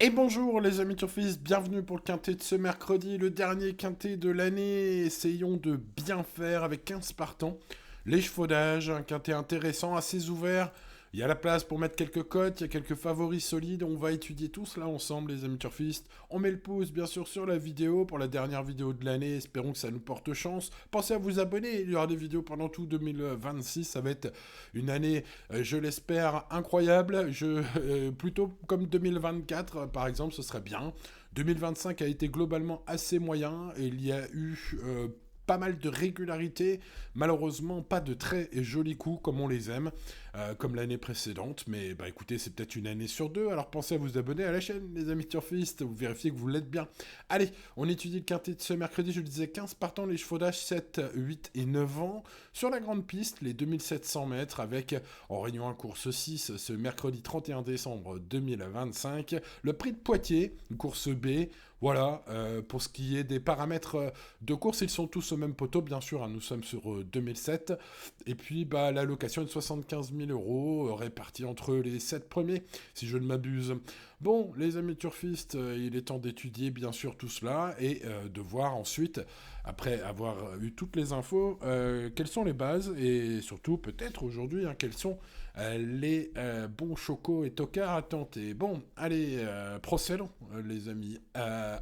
Et bonjour les amis turfistes, bienvenue pour le quintet de ce mercredi, le dernier quintet de l'année. Essayons de bien faire avec 15 partants. L'échafaudage, un quintet intéressant, assez ouvert. Il y a la place pour mettre quelques cotes, il y a quelques favoris solides. On va étudier tout cela ensemble les amis turfistes. On met le pouce bien sûr sur la vidéo pour la dernière vidéo de l'année. Espérons que ça nous porte chance. Pensez à vous abonner, il y aura des vidéos pendant tout 2026. Ça va être une année, je l'espère, incroyable. Plutôt comme 2024, par exemple, ce serait bien. 2025 a été globalement assez moyen et il y a eu pas mal de régularité, malheureusement pas de très jolis coups comme on les aime, comme l'année précédente, mais bah écoutez, c'est peut-être une année sur deux, alors pensez à vous abonner à la chaîne, les amis turfistes, vous vérifiez que vous l'êtes bien. Allez, on étudie le quintet de ce mercredi, je le disais, 15 partants, les chevaux d'âge 7, 8 et 9 ans, sur la grande piste, les 2700 mètres, avec en Réunion 1 course 6, ce mercredi 31 décembre 2025, le prix de Poitiers, une course B. Voilà, pour ce qui est des paramètres de course, ils sont tous au même poteau, bien sûr, hein, nous sommes sur 2007. Et puis, bah, l'allocation est de 75 000 euros, répartie entre les 7 premiers, si je ne m'abuse. Bon, les amis turfistes, il est temps d'étudier, bien sûr, tout cela, et de voir ensuite, après avoir eu toutes les infos, quelles sont les bases, et surtout, peut-être aujourd'hui, hein, quels sont les bons chocos et tocards à tenter. Bon, allez, procédons, les amis.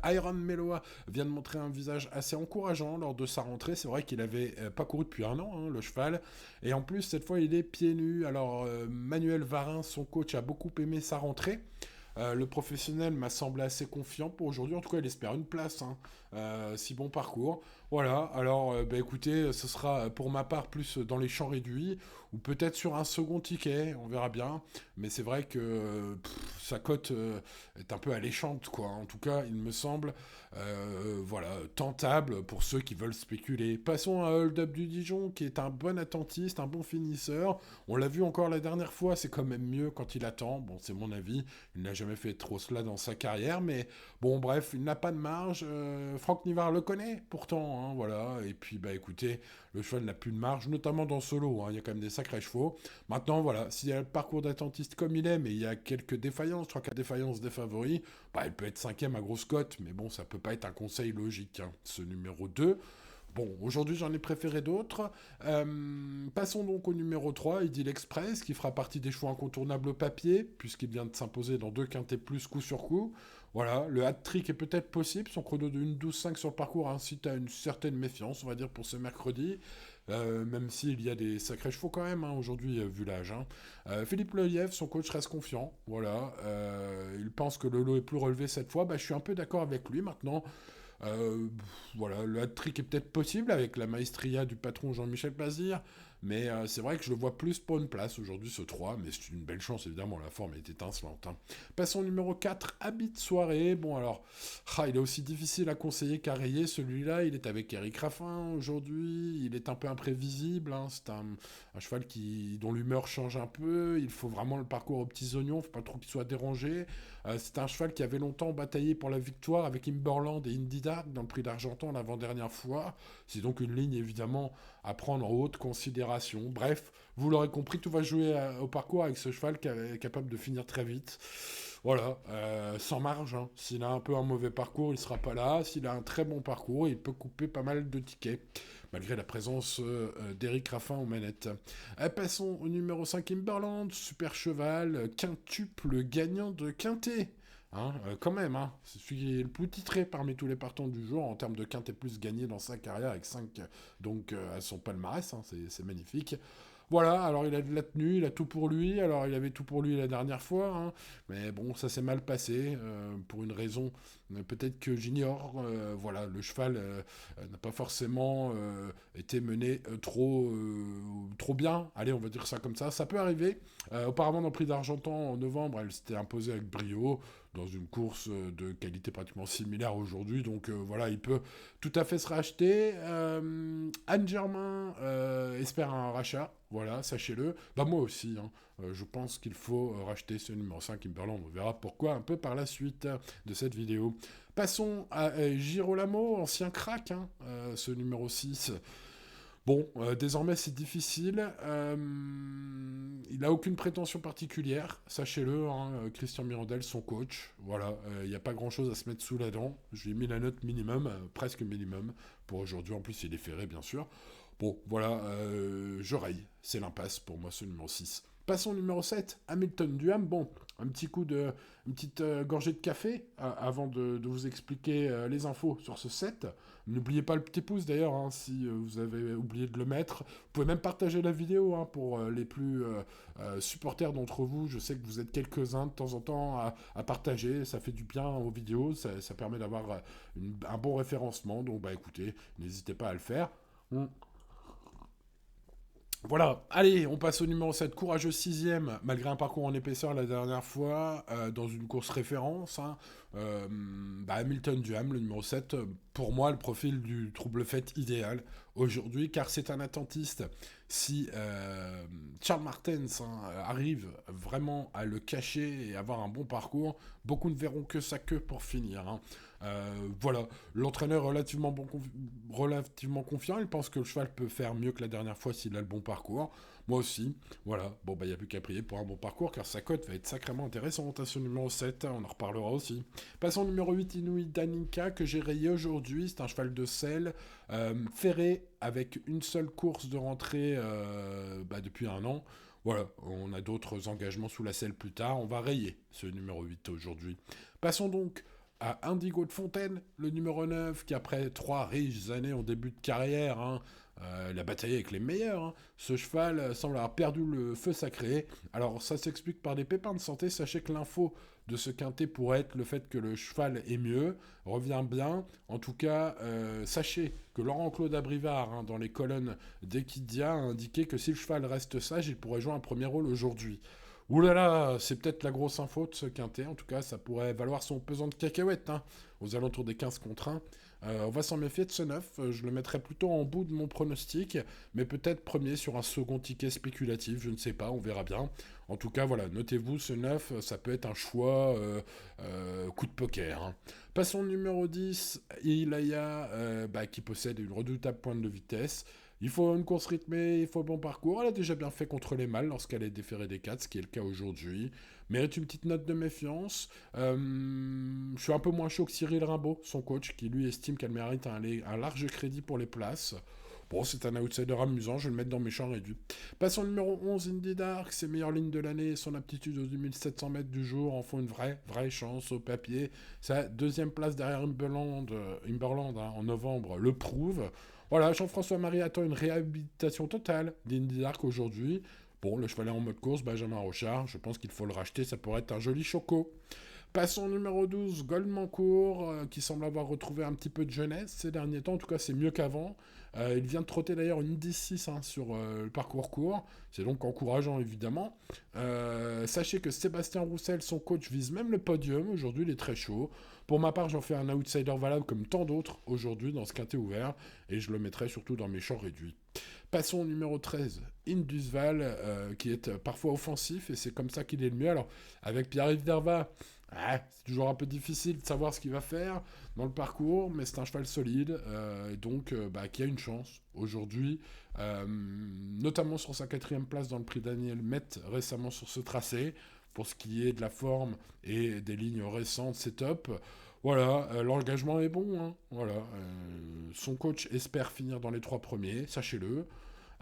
Iron Meloa vient de montrer un visage assez encourageant lors de sa rentrée. C'est vrai qu'il avait pas couru depuis un an, hein, le cheval. Et en plus, cette fois, il est pieds nus. Alors, Manuel Varin, son coach, a beaucoup aimé sa rentrée. Le professionnel m'a semblé assez confiant pour aujourd'hui. En tout cas, il espère une place. Hein. Si bon parcours. Voilà. Alors, bah, écoutez, ce sera pour ma part plus dans les champs réduits ou peut-être sur un second ticket. On verra bien. Mais c'est vrai que sa cote est un peu alléchante, quoi. En tout cas, il me semble, voilà, tentable pour ceux qui veulent spéculer. Passons à Hold Up du Dijon, qui est un bon attentiste, un bon finisseur. On l'a vu encore la dernière fois. C'est quand même mieux quand il attend. Bon, c'est mon avis. Il n'a jamais fait trop cela dans sa carrière, mais bon, bref, il n'a pas de marge. Franck Nivard le connaît, pourtant, hein, voilà. Et puis, bah écoutez, le cheval n'a plus de marge, notamment dans solo. Hein, il y a quand même des sacrés chevaux. Maintenant, voilà, s'il y a le parcours d'attentiste comme il est, mais il y a quelques défaillances, 3-4 défaillances des favoris, bah il peut être cinquième à grosse cote, mais bon, ça peut pas être un conseil logique. Hein. Ce numéro 2. Bon, aujourd'hui j'en ai préféré d'autres. Passons donc au numéro 3, Idil Express, qui fera partie des choix incontournables au papier, puisqu'il vient de s'imposer dans deux quintés plus coup sur coup. Voilà, le hat-trick est peut-être possible, son chrono de 1,12,5 sur le parcours incite à une certaine méfiance, on va dire, pour ce mercredi. Même s'il y a des sacrés chevaux quand même, hein, aujourd'hui, vu l'âge. Hein. Philippe Lelièvre, son coach, reste confiant. Voilà, il pense que le lot est plus relevé cette fois. Bah, je suis un peu d'accord avec lui maintenant. Euh, voilà, le hat-trick est peut-être possible avec la maestria du patron Jean-Michel Bazir, mais c'est vrai que je le vois plus pour une place aujourd'hui, ce 3, mais c'est une belle chance évidemment, la forme est étincelante. Hein. Passons au numéro 4, Habit de soirée. Bon alors, il est aussi difficile à conseiller qu'à rayer, celui-là, il est avec Eric Raffin aujourd'hui, il est un peu imprévisible, hein. C'est un cheval dont l'humeur change un peu, il faut vraiment le parcours aux petits oignons, faut pas trop qu'il soit dérangé. C'est un cheval qui avait longtemps bataillé pour la victoire avec Imberland et Indy Dark dans le prix d'Argentan l'avant-dernière fois. C'est donc une ligne évidemment à prendre en haute considération. Bref, vous l'aurez compris, tout va jouer au parcours avec ce cheval qui est capable de finir très vite. Voilà, sans marge. Hein. S'il a un peu un mauvais parcours, il sera pas là. S'il a un très bon parcours, il peut couper pas mal de tickets, malgré la présence d'Eric Raffin aux manettes. Passons au numéro 5, Imberland, super cheval, quintuple gagnant de quintet. Hein, quand même, hein, c'est celui qui est le plus titré parmi tous les partants du jour en termes de quintet plus gagné dans sa carrière avec 5 donc à son palmarès, hein, c'est magnifique. Voilà, alors il a de la tenue, il a tout pour lui, alors il avait tout pour lui la dernière fois, hein, mais bon, ça s'est mal passé, pour une raison peut-être que j'ignore, voilà, le cheval n'a pas forcément été mené trop bien, allez, on va dire ça comme ça peut arriver. Auparavant, dans le prix d'Argentan en novembre, elle s'était imposée avec brio, dans une course de qualité pratiquement similaire aujourd'hui, donc voilà, il peut tout à fait se racheter. Anne Germain espère un rachat, voilà, sachez-le. Bah moi aussi, hein. Je pense qu'il faut racheter ce numéro 5 Imberland. On verra pourquoi un peu par la suite de cette vidéo. Passons à Girolamo, ancien crack, hein, ce numéro 6. Bon, désormais c'est difficile. Il n'a aucune prétention particulière, sachez-le, hein, Christian Mirandel, son coach. Voilà, il n'y a pas grand-chose à se mettre sous la dent. Je lui ai mis la note minimum, presque minimum, pour aujourd'hui. En plus, il est ferré, bien sûr. Bon, voilà, je raye. C'est l'impasse pour moi, ce numéro 6. Passons au numéro 7, Hamilton Duham. Bon, une petite gorgée de café avant de vous expliquer les infos sur ce set. N'oubliez pas le petit pouce d'ailleurs, hein, si vous avez oublié de le mettre. Vous pouvez même partager la vidéo hein, pour les plus supporters d'entre vous. Je sais que vous êtes quelques-uns de temps en temps à partager. Ça fait du bien aux vidéos. Ça permet d'avoir un bon référencement. Donc bah écoutez, n'hésitez pas à le faire. Voilà, allez, on passe au numéro 7, courageux sixième, malgré un parcours en épaisseur la dernière fois, dans une course référence. Hein, Hamilton Duham, le numéro 7, pour moi, le profil du trouble fête idéal aujourd'hui, car c'est un attentiste. Si Charles Martens arrive vraiment à le cacher et avoir un bon parcours, beaucoup ne verront que sa queue pour finir. Hein. Voilà, l'entraîneur relativement confiant, il pense que le cheval peut faire mieux que la dernière fois s'il a le bon parcours. Moi aussi, voilà, bon bah il n'y a plus qu'à prier pour un bon parcours car sa cote va être sacrément intéressante à ce numéro 7, on en reparlera aussi. Passons au numéro 8, Inouï Danica, que j'ai rayé aujourd'hui, c'est un cheval de selle, ferré avec une seule course de rentrée depuis un an. Voilà, on a d'autres engagements sous la selle plus tard, on va rayer ce numéro 8 aujourd'hui. Passons donc à Indigo de Fontaine, le numéro 9, qui après 3 riches années en début de carrière, hein, il a bataillé avec les meilleurs. Hein. Ce cheval semble avoir perdu le feu sacré. Alors ça s'explique par des pépins de santé. Sachez que l'info de ce quintet pourrait être le fait que le cheval est mieux, revient bien. En tout cas, sachez que Laurent-Claude Abrivard, hein, dans les colonnes d'Equidia, a indiqué que si le cheval reste sage, il pourrait jouer un premier rôle aujourd'hui. Ouh là là, c'est peut-être la grosse info de ce quintet. En tout cas, ça pourrait valoir son pesant de cacahuètes, hein, aux alentours des 15 contre 1. On va s'en méfier de ce 9. Je le mettrai plutôt en bout de mon pronostic, mais peut-être premier sur un second ticket spéculatif. Je ne sais pas, on verra bien. En tout cas, voilà, notez-vous, ce 9, ça peut être un choix coup de poker. Hein. Passons au numéro 10, Ilaya, qui possède une redoutable pointe de vitesse. Il faut une course rythmée, il faut un bon parcours. Elle a déjà bien fait contre les mâles lorsqu'elle est déférée des 4, ce qui est le cas aujourd'hui. Mérite une petite note de méfiance. Je suis un peu moins chaud que Cyril Rimbaud, son coach, qui lui estime qu'elle mérite un large crédit pour les places. Bon, c'est un outsider amusant, je vais le mettre dans mes champs réduits. Passons au numéro 11, Indy Dark, ses meilleures lignes de l'année et son aptitude aux 2700 mètres du jour en font une vraie chance au papier. Sa deuxième place derrière Imberland hein, en novembre le prouve. Voilà, Jean-François-Marie attend une réhabilitation totale d'Indy Dark aujourd'hui. Bon, le cheval est en mode course, Benjamin Rochard, je pense qu'il faut le racheter, ça pourrait être un joli choco. Passons au numéro 12, Goldmancourt, qui semble avoir retrouvé un petit peu de jeunesse ces derniers temps. En tout cas, c'est mieux qu'avant. Il vient de trotter d'ailleurs une 10-6 hein, sur le parcours court. C'est donc encourageant, évidemment. Sachez que Sébastien Roussel, son coach, vise même le podium. Aujourd'hui, il est très chaud. Pour ma part, j'en fais un outsider valable comme tant d'autres aujourd'hui dans ce quintet ouvert. Et je le mettrai surtout dans mes champs réduits. Passons au numéro 13, Indusval, qui est parfois offensif. Et c'est comme ça qu'il est le mieux. Alors, avec Pierre-Yves Derva... c'est toujours un peu difficile de savoir ce qu'il va faire dans le parcours, mais c'est un cheval solide, qui a une chance aujourd'hui, notamment sur sa 4e place dans le prix Daniel Met récemment sur ce tracé. Pour ce qui est de la forme et des lignes récentes, c'est top. Voilà, l'engagement est bon. Hein. Voilà, son coach espère finir dans les 3 premiers, sachez-le.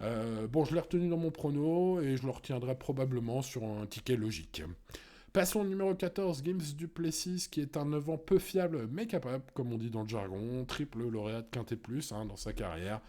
Je l'ai retenu dans mon prono et je le retiendrai probablement sur un ticket logique. Passons au numéro 14, Gims Duplessis, qui est un 9 ans peu fiable, mais capable, comme on dit dans le jargon, triple lauréat de Quintet Plus dans sa carrière.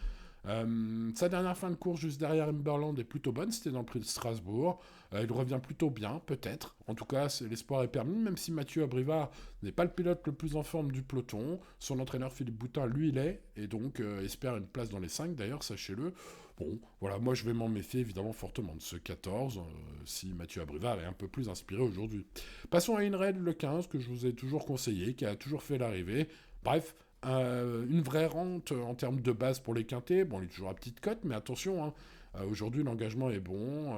Sa dernière fin de course juste derrière Imberland est plutôt bonne, c'était dans le prix de Strasbourg. Il revient plutôt bien, peut-être. En tout cas, l'espoir est permis, même si Mathieu Abrivard n'est pas le pilote le plus en forme du peloton. Son entraîneur Philippe Boutin, lui, l'est, et donc espère une place dans les 5 d'ailleurs, sachez-le. Bon, voilà, moi je vais m'en méfier évidemment fortement de ce 14, si Mathieu Abrivard est un peu plus inspiré aujourd'hui. Passons à Inred, le 15, que je vous ai toujours conseillé, qui a toujours fait l'arrivée. Bref, une vraie rente en termes de base pour les quintés. Bon, il est toujours à petite cote, mais attention, hein, aujourd'hui l'engagement est bon.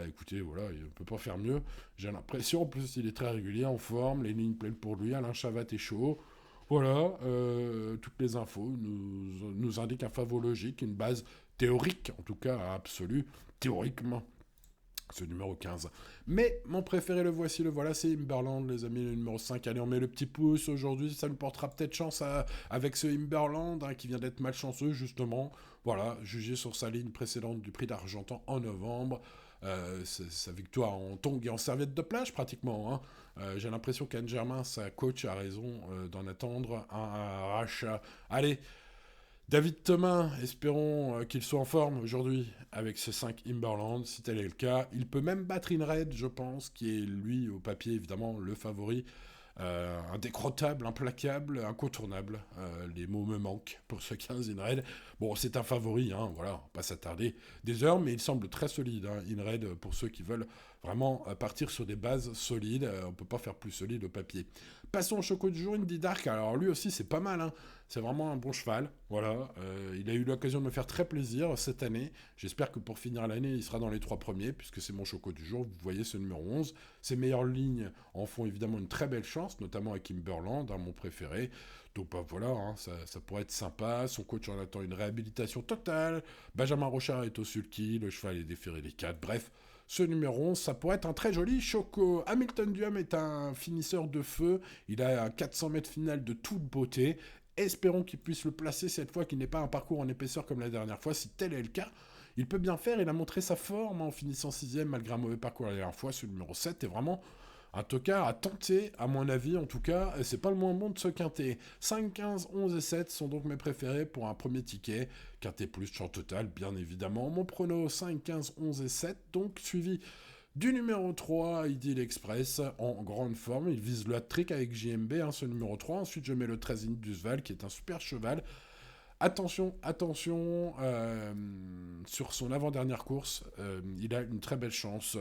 Écoutez, voilà, il ne peut pas faire mieux. J'ai l'impression, en plus, il est très régulier, en forme, les lignes pleines pour lui. Alain Chavat est chaud. Voilà, toutes les infos nous indiquent un favori logique, une base théorique, en tout cas absolu, théoriquement, ce numéro 15. Mais mon préféré, le voici, le voilà, c'est Imberland, les amis, le numéro 5. Allez, on met le petit pouce aujourd'hui, ça nous portera peut-être chance avec ce Imberland, hein, qui vient d'être malchanceux, justement. Voilà, jugé sur sa ligne précédente du prix d'Argentan en novembre. Sa victoire en tongs et en serviette de plage, pratiquement. Hein. J'ai l'impression qu'Anne Germain, sa coach, a raison d'en attendre un rachat. Allez, David Thomas, espérons qu'il soit en forme aujourd'hui avec ce 5 Imberland, si tel est le cas. Il peut même battre Inred, je pense, qui est lui, au papier, évidemment, le favori. Indécrottable, implacable, incontournable. Les mots me manquent pour ce 15 Inred. Bon, c'est un favori, hein, voilà, on va pas s'attarder des heures, mais il semble très solide, hein, Inred, pour ceux qui veulent vraiment partir sur des bases solides. On peut pas faire plus solide au papier. Passons au choco du jour, Indy Dark. Alors lui aussi, c'est pas mal, hein. C'est vraiment un bon cheval, voilà. Il a eu l'occasion de me faire très plaisir cette année. J'espère que pour finir l'année, il sera dans les 3 premiers, puisque c'est mon choco du jour. Vous voyez ce numéro 11. Ses meilleures lignes en font évidemment une très belle chance, notamment avec Imberland, hein, mon préféré. Donc bah voilà, hein, ça pourrait être sympa. Son coach en attend une réhabilitation totale. Benjamin Rochard est au sulky, le cheval est déféré les 4. Bref, ce numéro 11, ça pourrait être un très joli choco. Hamilton Duham est un finisseur de feu. Il a un 400 mètres final de toute beauté. Espérons qu'il puisse le placer cette fois, qu'il n'ait pas un parcours en épaisseur comme la dernière fois. Si tel est le cas, il peut bien faire. Il a montré sa forme en finissant 6ème malgré un mauvais parcours la dernière fois. Ce numéro 7 est vraiment un tocard à tenter, à mon avis en tout cas. C'est pas le moins bon de ce quintet. 5, 15, 11 et 7 sont donc mes préférés pour un premier ticket. Quintet plus champ total, bien évidemment. Mon prono 5, 15, 11 et 7, donc suivi du numéro 3, Idyll Express, en grande forme. Il vise le hat-trick avec JMB, hein, ce numéro 3. Ensuite, je mets le 13 Indusval, qui est un super cheval. Attention, attention, sur son avant-dernière course, il a une très belle chance.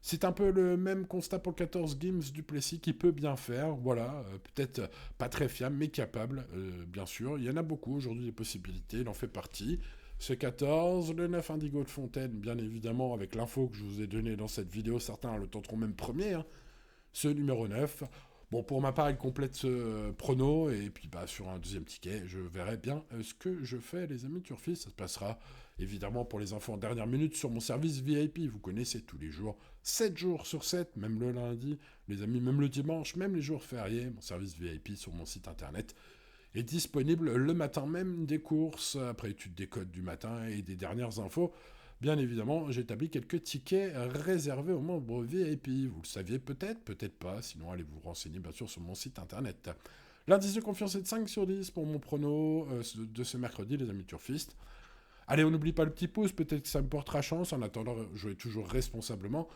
C'est un peu le même constat pour le 14 Gims Duplessis qui peut bien faire, voilà, peut-être pas très fiable, mais capable, bien sûr. Il y en a beaucoup aujourd'hui des possibilités, il en fait partie. Ce 14, le 9 Indigo de Fontaine, bien évidemment, avec l'info que je vous ai donnée dans cette vidéo, certains le tenteront même premier, hein. Ce numéro 9. Bon, pour ma part, il complète ce prono, et puis bah, sur un deuxième ticket, je verrai bien ce que je fais, les amis turfistes. Ça se passera évidemment pour les enfants en dernière minute sur mon service VIP. Vous connaissez tous les jours, 7 jours sur 7, même le lundi, les amis, même le dimanche, même les jours fériés. Mon service VIP sur mon site internet est disponible le matin même des courses, après étude des codes du matin et des dernières infos. Bien évidemment, j'établis quelques tickets réservés aux membres VIP. Vous le saviez peut-être, peut-être pas, sinon allez vous renseigner bien sûr sur mon site internet. L'indice de confiance est de 5 sur 10 pour mon prono de ce mercredi, les amis turfistes. Allez, on n'oublie pas le petit pouce, peut-être que ça me portera chance. En attendant, jouez toujours responsablement.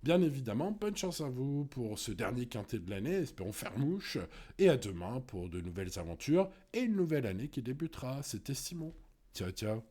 Bien évidemment, bonne chance à vous pour ce dernier quintet de l'année, espérons faire mouche, et à demain pour de nouvelles aventures et une nouvelle année qui débutera. C'était Simon. Ciao, ciao.